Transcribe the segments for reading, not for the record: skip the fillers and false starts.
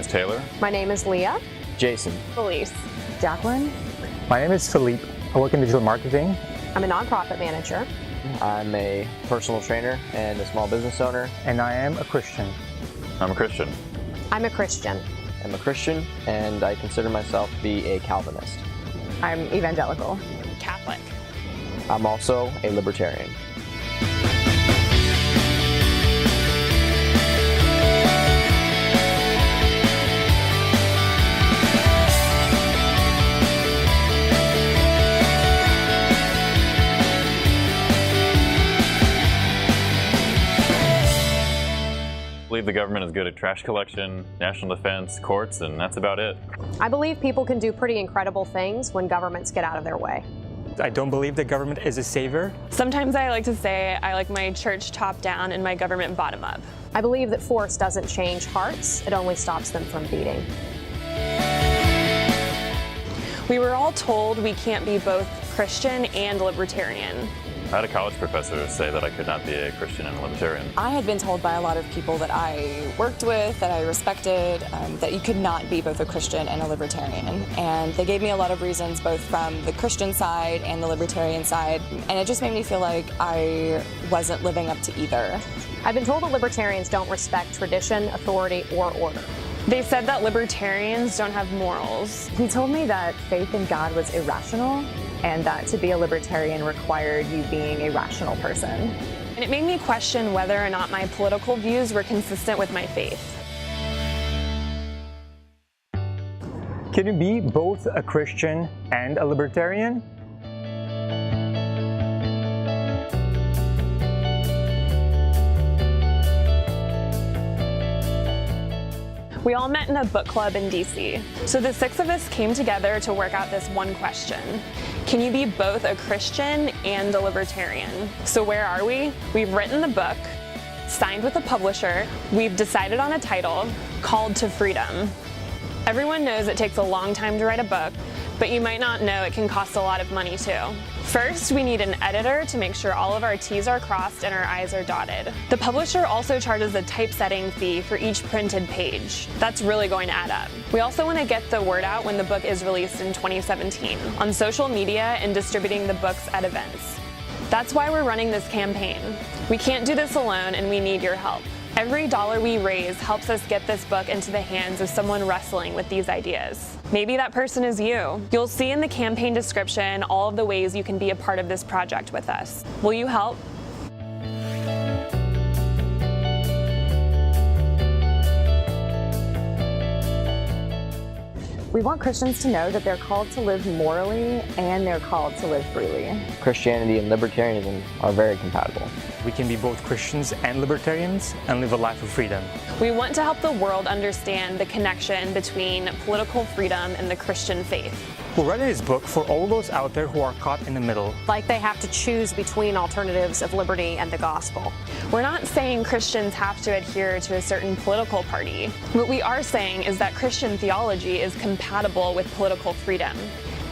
Taylor. My name is Leah. Jason. Elise. Jacqueline. My name is Philippe. I work in digital marketing. I'm a nonprofit manager. I'm a personal trainer and a small business owner. And I am a Christian. I'm a Christian. I'm a Christian. I'm a Christian, and I consider myself to be a Calvinist. I'm evangelical. Catholic. I'm also a libertarian. I believe the government is good at trash collection, national defense, courts, and that's about it. I believe people can do pretty incredible things when governments get out of their way. I don't believe the government is a savior. Sometimes I like to say I like my church top down and my government bottom up. I believe that force doesn't change hearts, it only stops them from beating. We were all told we can't be both Christian and libertarian. I had a college professor say that I could not be a Christian and a libertarian. I had been told by a lot of people that I worked with, that I respected, that you could not be both a Christian and a libertarian. And they gave me a lot of reasons, both from the Christian side and the libertarian side. And it just made me feel like I wasn't living up to either. I've been told that libertarians don't respect tradition, authority, or order. They said that libertarians don't have morals. He told me that faith in God was irrational, and that to be a libertarian required you being a rational person. And it made me question whether or not my political views were consistent with my faith. Can you be both a Christian and a libertarian? We all met in a book club in DC. So the 6 of us came together to work out this one question. Can you be both a Christian and a libertarian? So where are we? We've written the book, signed with a publisher, we've decided on a title, Called to Freedom. Everyone knows it takes a long time to write a book, but you might not know it can cost a lot of money too. First, we need an editor to make sure all of our T's are crossed and our I's are dotted. The publisher also charges a typesetting fee for each printed page. That's really going to add up. We also want to get the word out when the book is released in 2017, on social media and distributing the books at events. That's why we're running this campaign. We can't do this alone and we need your help. Every dollar we raise helps us get this book into the hands of someone wrestling with these ideas. Maybe that person is you. You'll see in the campaign description all of the ways you can be a part of this project with us. Will you help? We want Christians to know that they're called to live morally and they're called to live freely. Christianity and libertarianism are very compatible. We can be both Christians and libertarians and live a life of freedom. We want to help the world understand the connection between political freedom and the Christian faith. We're writing this book for all those out there who are caught in the middle. Like they have to choose between alternatives of liberty and the gospel. We're not saying Christians have to adhere to a certain political party. What we are saying is that Christian theology is compatible with political freedom.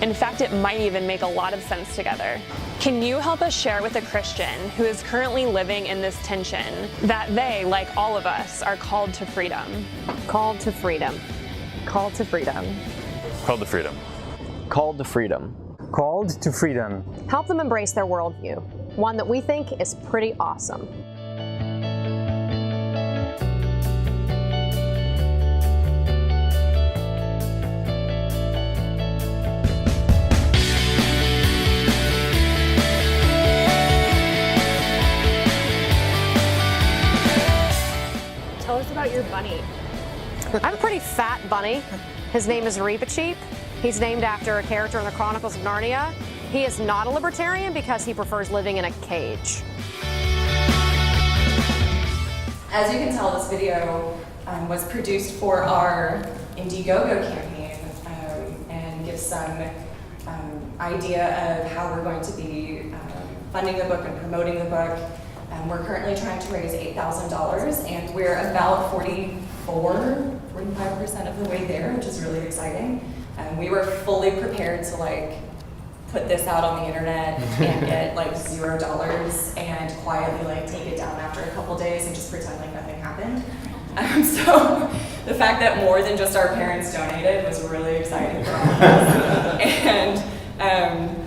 In fact, it might even make a lot of sense together. Can you help us share with a Christian who is currently living in this tension that they, like all of us, are called to freedom? Called to freedom. Called to freedom. Called to freedom. Called to freedom. Called to freedom. Help them embrace their worldview, one that we think is pretty awesome. Tell us about your bunny. I have a pretty fat bunny. His name is Reepicheep. He's named after a character in the Chronicles of Narnia. He is not a libertarian because he prefers living in a cage. As you can tell, this video was produced for our Indiegogo campaign and gives some idea of how we're going to be funding the book and promoting the book. We're currently trying to raise $8,000 and we're about 45% of the way there, which is really exciting. We were fully prepared to put this out on the internet and get $0 and quietly take it down after a couple days and just pretend like nothing happened. So the fact that more than just our parents donated was really exciting for all of us.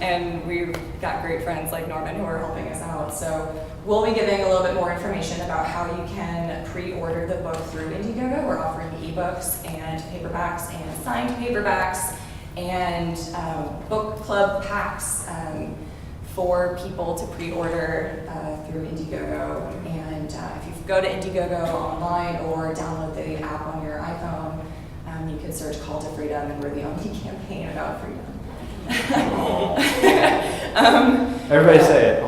And we've got great friends like Norman who are helping us out. So we'll be giving a little bit more information about how you can pre-order the book through Indiegogo. We're offering ebooks and paperbacks and signed paperbacks and book club packs for people to pre-order through Indiegogo. And if you go to Indiegogo online or download the app on your iPhone, you can search Call to Freedom, and we're the only campaign about freedom. Everybody say it.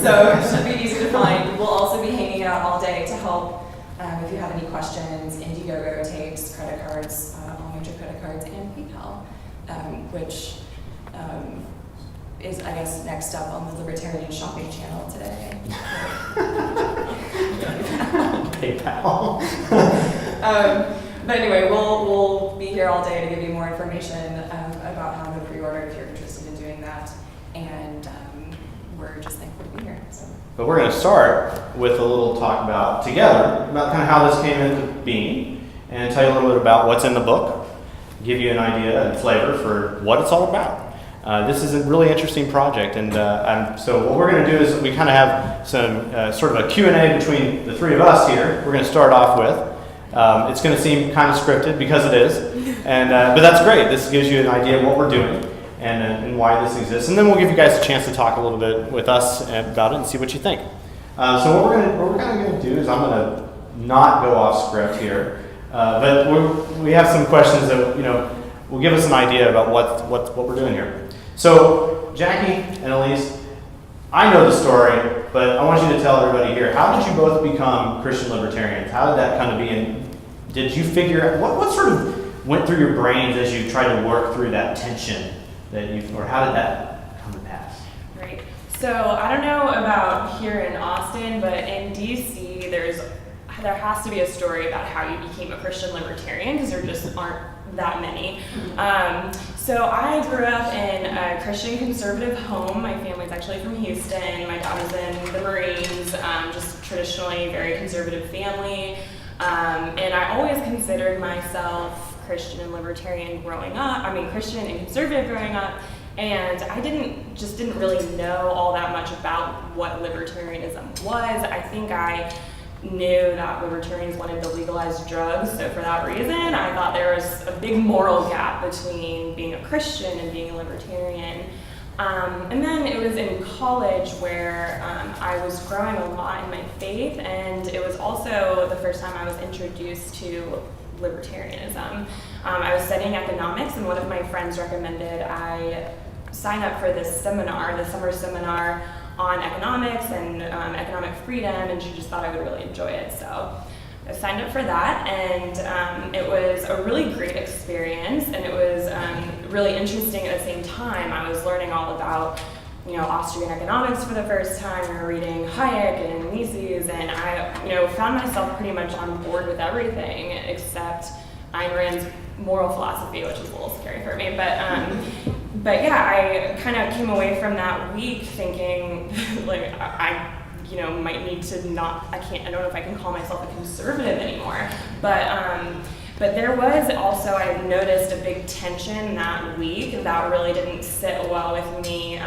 So it should be easy to find. We'll also be hanging out all day to help if you have any questions. Indiegogo takes credit cards, all major credit cards, and PayPal, which is, I guess, next up on the Libertarian shopping channel today. PayPal. But anyway, we'll be here all day to give you more information about how to pre-order if you're interested in doing that. And we're just thankful to be here. So. But we're going to start with a little talk about kind of how this came into being, and tell you a little bit about what's in the book, give you an idea and flavor for what it's all about. This is a really interesting project, and so what we're going to do is we kind of have some sort of a Q&A between the three of us here. We're going to start off with. It's going to seem kind of scripted because it is, and but that's great. This gives you an idea of what we're doing and why this exists, and then we'll give you guys a chance to talk a little bit with us about it and see what you think. So what we're kind of going to do is I'm going to not go off script here, but we have some questions that will give us an idea about what we're doing here. So Jackie and Elise, I know the story, but I want you to tell everybody here, how did you both become Christian libertarians? How did that come to be, and did you figure out, what sort of went through your brains as you tried to work through that tension or how did that come to pass? Right. So I don't know about here in Austin, but in DC, there has to be a story about how you became a Christian libertarian, because there just aren't that many. So I grew up in a Christian conservative home. My family's actually from Houston. My dad was in the Marines, just traditionally very conservative family. And I always considered myself Christian and libertarian growing up. Christian and conservative growing up. And I didn't really know all that much about what libertarianism was. I think I knew that libertarians wanted to legalize drugs, so for that reason I thought there was a big moral gap between being a Christian and being a libertarian. And then it was in college where I was growing a lot in my faith, and it was also the first time I was introduced to libertarianism. I was studying economics, and one of my friends recommended I sign up for this seminar, the summer seminar on economics and economic freedom, and she just thought I would really enjoy it. So I signed up for that, and it was a really great experience, and it was really interesting at the same time. I was learning all about Austrian economics for the first time. We were reading Hayek and Mises, and I found myself pretty much on board with everything except Ayn Rand's moral philosophy, which was a little scary for me. But yeah, I kind of came away from that week thinking, like, I might need to I don't know if I can call myself a conservative anymore. But there was also, I noticed a big tension that week that really didn't sit well with me.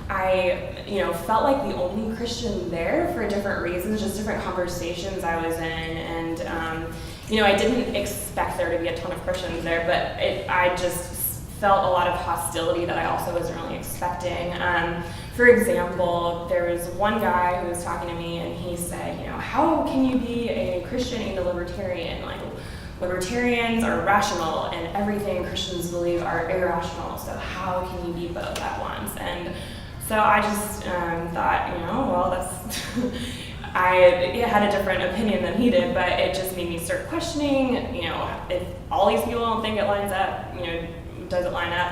I felt like the only Christian there for different reasons, just different conversations I was in, and I didn't expect there to be a ton of Christians there, but I just felt a lot of hostility that I also wasn't really expecting. For example, there was one guy who was talking to me, and he said, how can you be a Christian and a libertarian? Like, libertarians are rational, and everything Christians believe are irrational, so how can you be both at once? And so I just thought, well, that's... I had a different opinion than he did, but it just made me start questioning, if all these people don't think it lines up, does it line up?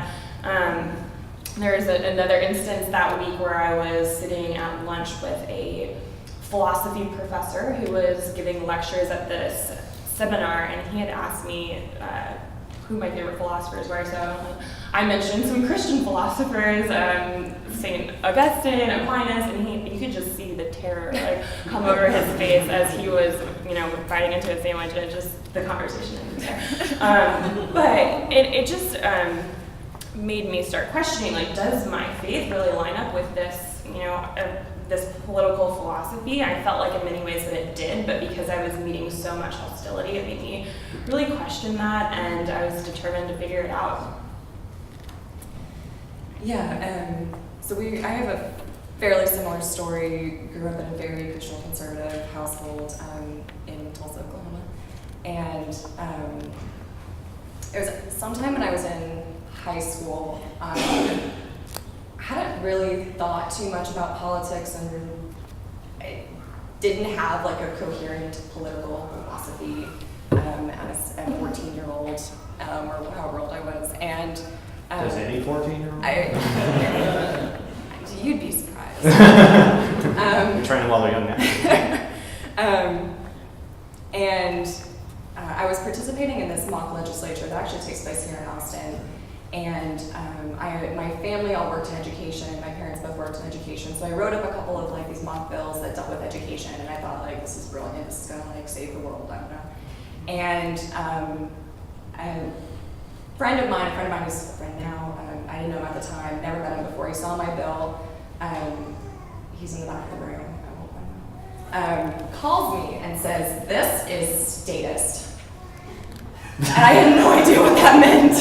There was another instance that week where I was sitting at lunch with a philosophy professor who was giving lectures at this seminar, and he had asked me who my favorite philosophers were. So I mentioned some Christian philosophers, St. Augustine, Aquinas, and you could just see the terror like come over his face as he was, biting into a sandwich, and just the conversation ended there. But it just made me start questioning, like, does my faith really line up with this, this political philosophy? I felt like in many ways that it did, but because I was meeting so much hostility, it made me really question that, and I was determined to figure it out. Yeah, so I have a fairly similar story. Grew up in a very Christian conservative household in Tulsa, Oklahoma, and it was sometime when I was in high school. I hadn't really thought too much about politics, and I didn't have like a coherent political philosophy as a 14-year-old or however old I was. And does any 14-year-old? You'd be surprised. You're training while they're young now. And I was participating in this mock legislature that actually takes place here in Austin. And my family all worked in education. My parents both worked in education. So I wrote up a couple of like these mock bills that dealt with education, and I thought, like, this is brilliant. This is gonna like save the world. I don't know. And a friend of mine who's a friend now, I didn't know him at the time, never met him before. He saw my bill. He's in the back of the room. Calls me and says, "This is statist." And I had no idea what that meant.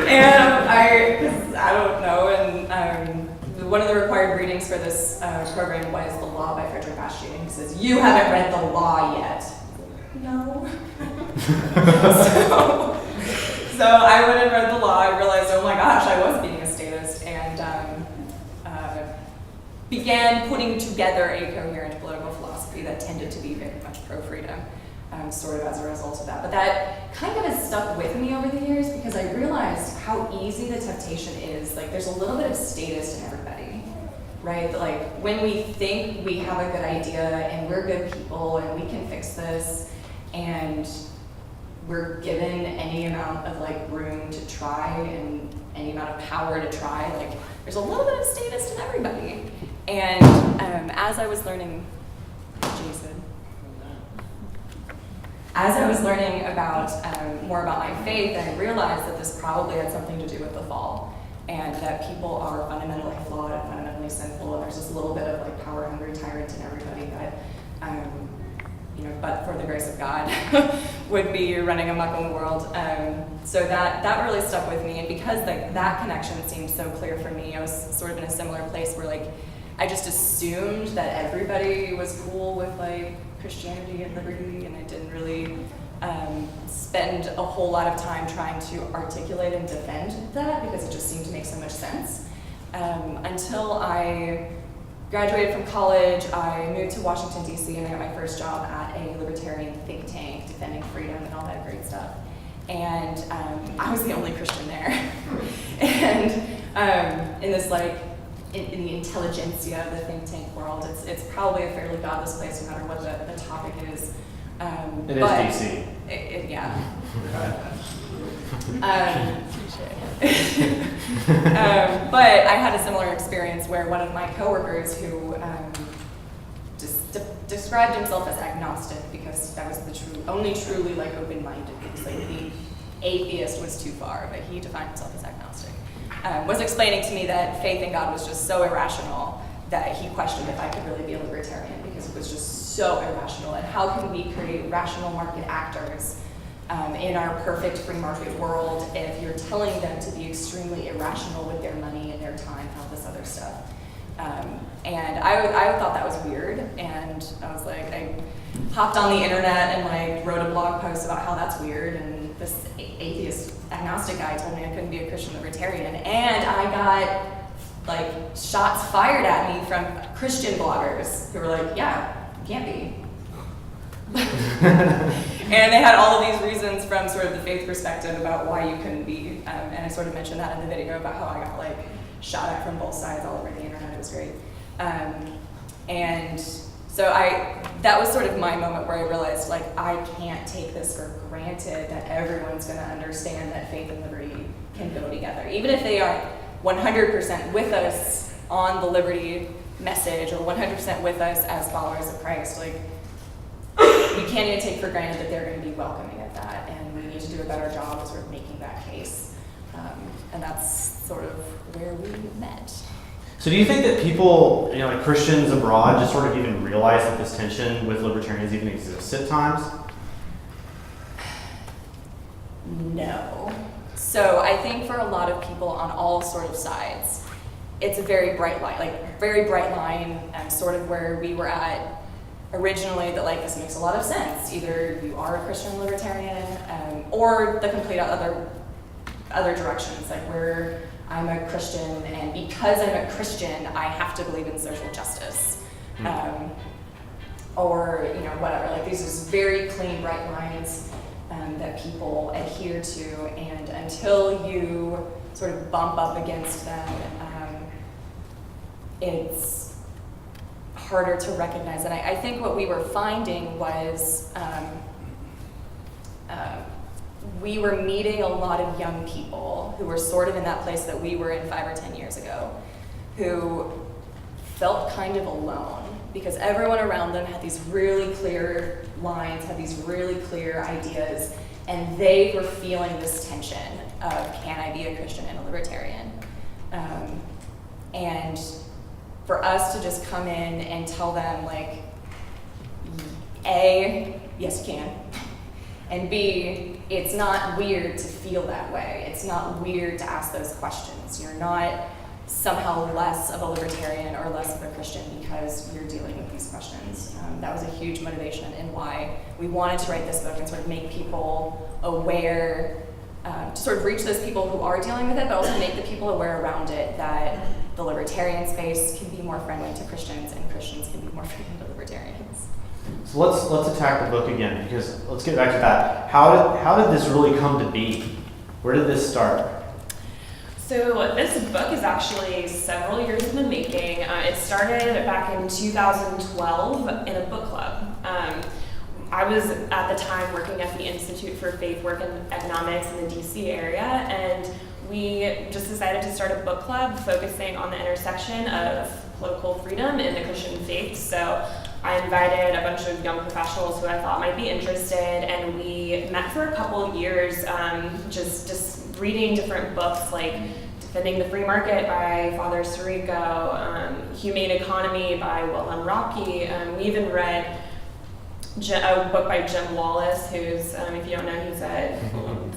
And I don't know, and one of the required readings for this program was The Law by Frederick Bastiat, and he says, "You haven't read the law yet." No. So I went and read the law. I realized, oh my gosh, I was being a statist, and began putting together a coherent political philosophy that tended to be very much pro-freedom. Sort of as a result of that. But that kind of has stuck with me over the years, because I realized how easy the temptation is. Like, there's a little bit of statist in everybody, right? Like, when we think we have a good idea and we're good people and we can fix this, and we're given any amount of like room to try and any amount of power to try, like, there's a little bit of statist in everybody. And as I was learning about more about my faith, I realized that this probably had something to do with the fall, and that people are fundamentally flawed and fundamentally sinful, and there's this little bit of like power-hungry tyrant in everybody that, but for the grace of God, would be running amok in the world. So that really stuck with me, and because that connection seemed so clear for me, I was sort of in a similar place where like I just assumed that everybody was cool with like Christianity and liberty, and I didn't really spend a whole lot of time trying to articulate and defend that, because it just seemed to make so much sense. Until I graduated from college, I moved to Washington, D.C., and I got my first job at a libertarian think tank defending freedom and all that great stuff. And I was the only Christian there. And in this like, in the intelligentsia of the think tank world, it's probably a fairly godless place no matter what the topic is. It is DC. Yeah. But I had a similar experience where one of my coworkers who described himself as agnostic, because that was the only truly like open-minded, because like the atheist was too far, but he defined himself as agnostic. Was explaining to me that faith in God was just so irrational that he questioned if I could really be a libertarian, because it was just so irrational. And how can we create rational market actors in our perfect free market world if you're telling them to be extremely irrational with their money and their time and all this other stuff? And I thought that was weird, and I was like, I hopped on the internet and like wrote a blog post about how that's weird, and this atheist agnostic guy told me I couldn't be a Christian libertarian, and I got like shots fired at me from Christian bloggers who were like, yeah, you can't be. And they had all of these reasons from sort of the faith perspective about why you couldn't be, and I sort of mentioned that in the video about how I got like shot at from both sides all over the internet. It was great. And So that was sort of my moment where I realized, like, I can't take this for granted that everyone's going to understand that faith and liberty can go together. Even if they aren't 100% with us on the liberty message or 100% with us as followers of Christ, like, we can't even take for granted that they're going to be welcoming of that, and we need to do a better job of sort of making that case. And that's sort of where we met. So do you think that people, like Christians abroad, just sort of even realize that this tension with libertarians even exists at times? No. So I think for a lot of people on all sort of sides, it's a very bright line, and sort of where we were at originally, that like this makes a lot of sense. Either you are a Christian libertarian, or the complete other directions, like where I'm a Christian, and because I'm a Christian, I have to believe in social justice. Or, whatever. Like, these are very clean, bright lines that people adhere to, and until you sort of bump up against them, it's harder to recognize. And I think what we were finding was we were meeting a lot of young people who were sort of in that place that we were in 5 or 10 years ago, who felt kind of alone because everyone around them had these really clear lines, had these really clear ideas, and they were feeling this tension of, can I be a Christian and a libertarian? And for us to just come in and tell them, like, A, yes you can, and B, it's not weird to feel that way. It's not weird to ask those questions. You're not somehow less of a libertarian or less of a Christian because you're dealing with these questions. That was a huge motivation in why we wanted to write this book and sort of make people aware, to sort of reach those people who are dealing with it, but also make the people aware around it that the libertarian space can be more friendly to Christians and Christians can be more friendly to libertarians. So let's attack the book again, because let's get back to that. How did this really come to be? Where did this start? So this book is actually several years in the making. It started back in 2012 in a book club. I was at the time working at the Institute for Faith Work and Economics in the DC area, and we just decided to start a book club focusing on the intersection of political freedom and the Christian faith. So I invited a bunch of young professionals who I thought might be interested, and we met for a couple of years, just reading different books like Defending the Free Market by Father Sirico, Humane Economy by Wilhelm Rocky. We even read a book by Jim Wallace, who's, if you don't know, he's a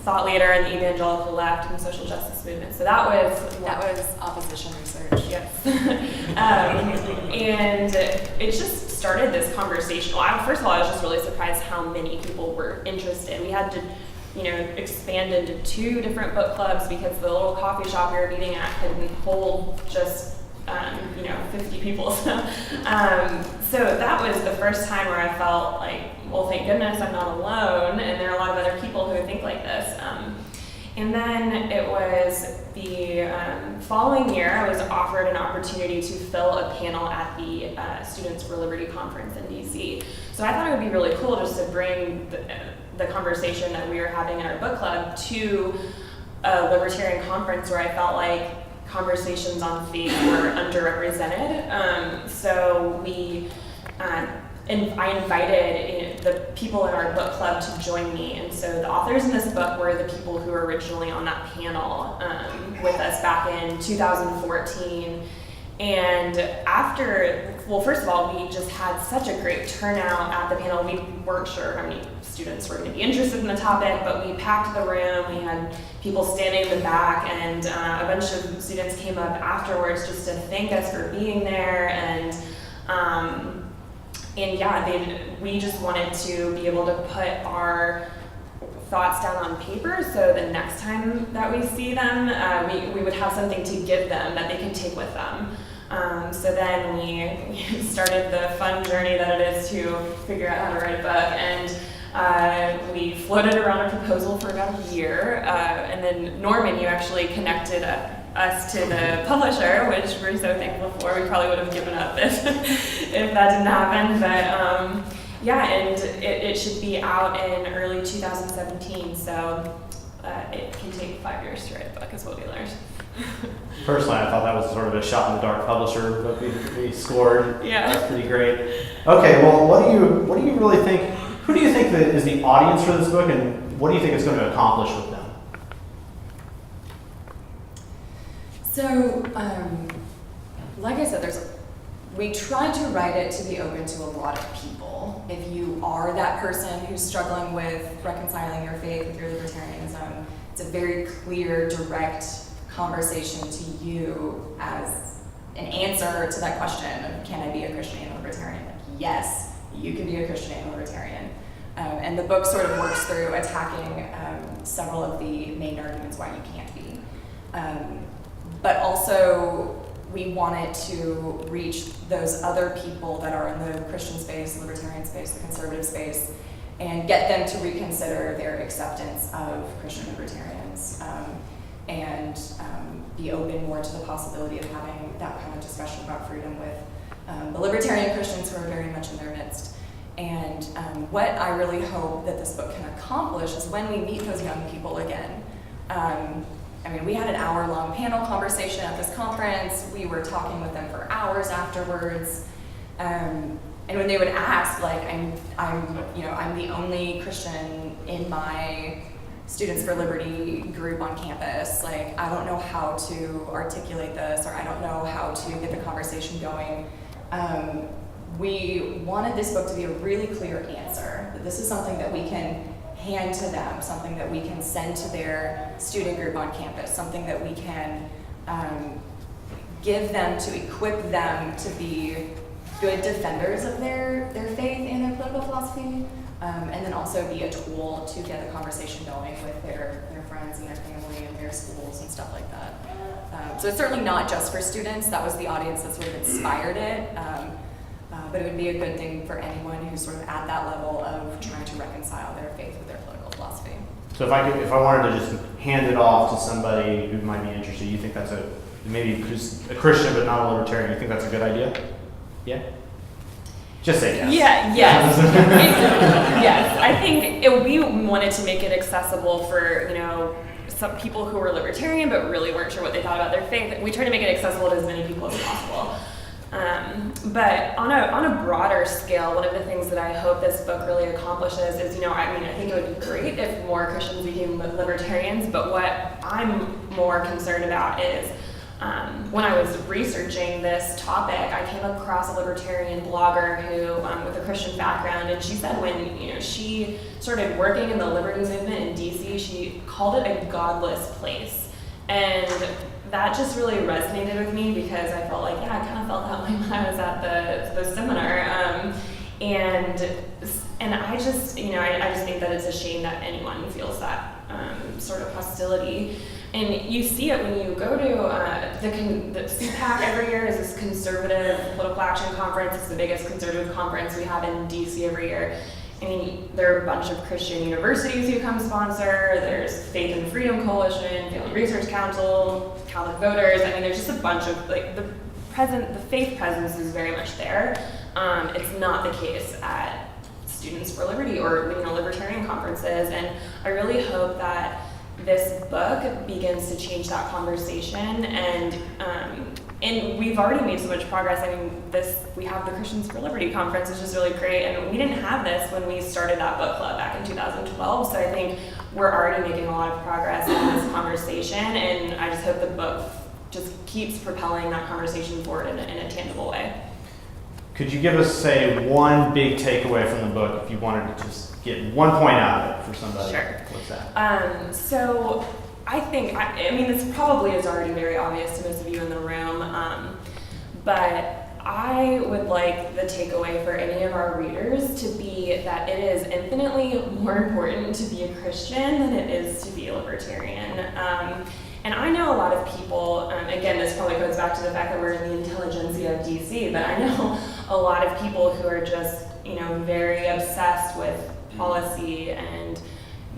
thought leader in the evangelical left and social justice movement. So that was opposition research. Yes. And it just started this conversation. Well, first of all, I was just really surprised how many people were interested. We had to, expand into 2 different book clubs because the little coffee shop we were meeting at couldn't hold just 50 people. So that was the first time where I felt like, well, thank goodness I'm not alone, and there are a lot of other people who think like this. And then it was the following year, I was offered an opportunity to fill a panel at the Students for Liberty conference in DC. So I thought it would be really cool just to bring the conversation that we were having in our book club to a libertarian conference where I felt like conversations on faith were underrepresented. So I invited the people in our book club to join me. And so the authors in this book were the people who were originally on that panel with us back in 2014. And first of all, we just had such a great turnout at the panel. We weren't sure how many students were going to be interested in the topic, but we packed the room. We had people standing in the back, and a bunch of students came up afterwards just to thank us for being there. And we just wanted to be able to put our thoughts down on paper, so the next time that we see them, we would have something to give them that they can take with them. So then we started the fun journey that it is to figure out how to write a book, and we floated around a proposal for about a year, and then Norman, you actually connected us to the publisher, which we're so thankful for. We probably would have given up if that didn't happen. But yeah, and it should be out in early 2017. So it can take 5 years to write a book, is what we learned. Personally, I thought that was sort of a shot in the dark publisher book we scored. Yeah. That's pretty great. Okay, well, what do you really think? Who do you think that is the audience for this book, and what do you think it's going to accomplish with them? So, like I said, we tried to write it to be open to a lot of people. If you are that person who's struggling with reconciling your faith with your libertarianism, it's a very clear, direct conversation to you as an answer to that question of, can I be a Christian and a libertarian? Like, yes, you can be a Christian and a libertarian. And the book sort of works through attacking several of the main arguments why you can't be. But also, we wanted to reach those other people that are in the Christian space, the libertarian space, the conservative space, and get them to reconsider their acceptance of Christian libertarians. And be open more to the possibility of having that kind of discussion about freedom with the libertarian Christians who are very much in their midst. And what I really hope that this book can accomplish is when we meet those young people again. I mean, we had an hour-long panel conversation at this conference. We were talking with them for hours afterwards. And when they would ask, like, I'm the only Christian in my Students for Liberty group on campus. Like, I don't know how to articulate this, or I don't know how to get the conversation going. We wanted this book to be a really clear answer, that this is something that we can hand to them, something that we can send to their student group on campus, something that we can give them to equip them to be good defenders of their faith and their political philosophy. And then also be a tool to get the conversation going with their friends and their family and their schools and stuff like that. So it's certainly not just for students. That was the audience that sort of inspired it. But it would be a good thing for anyone who's sort of at that level of trying to reconcile their faith with their political philosophy. So if I wanted to just hand it off to somebody who might be interested, you think that's maybe just a Christian but not a libertarian, you think that's a good idea? Yeah? Just say yes. Yeah, yes. Yes, I think we wanted to make it accessible for, some people who were libertarian but really weren't sure what they thought about their faith. We try to make it accessible to as many people as possible. But on a broader scale, one of the things that I hope this book really accomplishes is, I think it would be great if more Christians became libertarians, but what I'm more concerned about is when I was researching this topic, I came across a libertarian blogger who, with a Christian background, and she said when she started working in the liberty movement in DC, she called it a godless place, and that just really resonated with me because I felt like, I kind of felt that way when I was at the seminar, and I just, I just think that it's a shame that anyone feels that sort of hostility. And you see it when you go to the CPAC every year is this conservative political action conference. It's the biggest conservative conference we have in DC every year. I mean, there are a bunch of Christian universities who come sponsor. There's Faith and Freedom Coalition, Family Research Council, Catholic Voters. I mean, there's just a bunch of, the faith presence is very much there. It's not the case at Students for Liberty or libertarian conferences. And I really hope that this book begins to change that conversation, and we've already made so much progress. I mean, we have the Christians for Liberty conference, which is really great, and we didn't have this when we started that book club back in 2012. So I think we're already making a lot of progress in this conversation, and I just hope the book just keeps propelling that conversation forward in a tangible way. Could you give us, say, one big takeaway from the book if you wanted to just get one point out of it for somebody? Sure. What's that? So I think, this probably is already very obvious to most of you in the room, but I would like the takeaway for any of our readers to be that it is infinitely more important to be a Christian than it is to be a libertarian. And I know a lot of people, again, this probably goes back to the fact that we're in the intelligentsia of DC, but I know a lot of people who are just, very obsessed with policy and,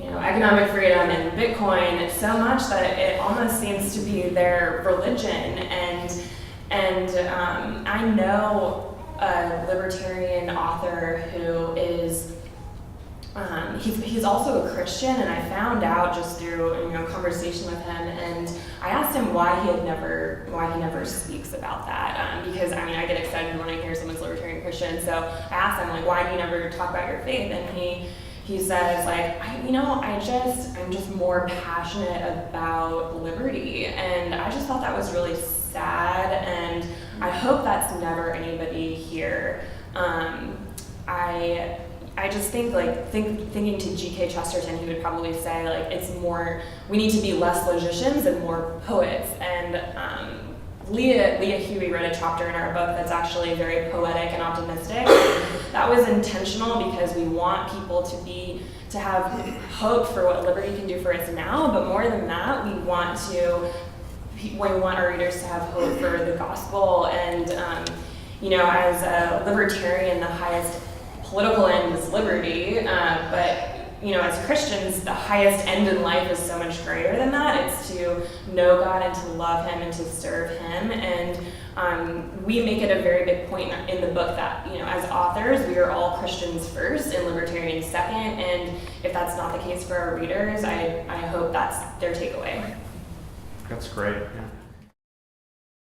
economic freedom and Bitcoin so much that it almost seems to be their religion. And I know a libertarian author who is he's also a Christian, and I found out just through conversation with him, and I asked him why he never speaks about that, because I get excited when I hear someone's libertarian Christian. So I asked him, like, why do you never talk about your faith? And he says, like, I'm just more passionate about liberty, and I just thought that was really sad, and I hope that's never anybody here. I just think, thinking to G.K. Chesterton, he would probably say, like, it's more, we need to be less logicians and more poets. And Leah Huey wrote a chapter in our book that's actually very poetic and optimistic. That was intentional because we want people to have hope for what liberty can do for us now, but more than that, we want our readers to have hope for the gospel. And as a libertarian, the highest political end is liberty, but as Christians, the highest end in life is so much greater than that. It's to know God and to love Him and to serve Him. And we make it a very big point in the book that, as authors, we are all Christians first and libertarians second. And if that's not the case for our readers, I hope that's their takeaway. That's great. Yeah.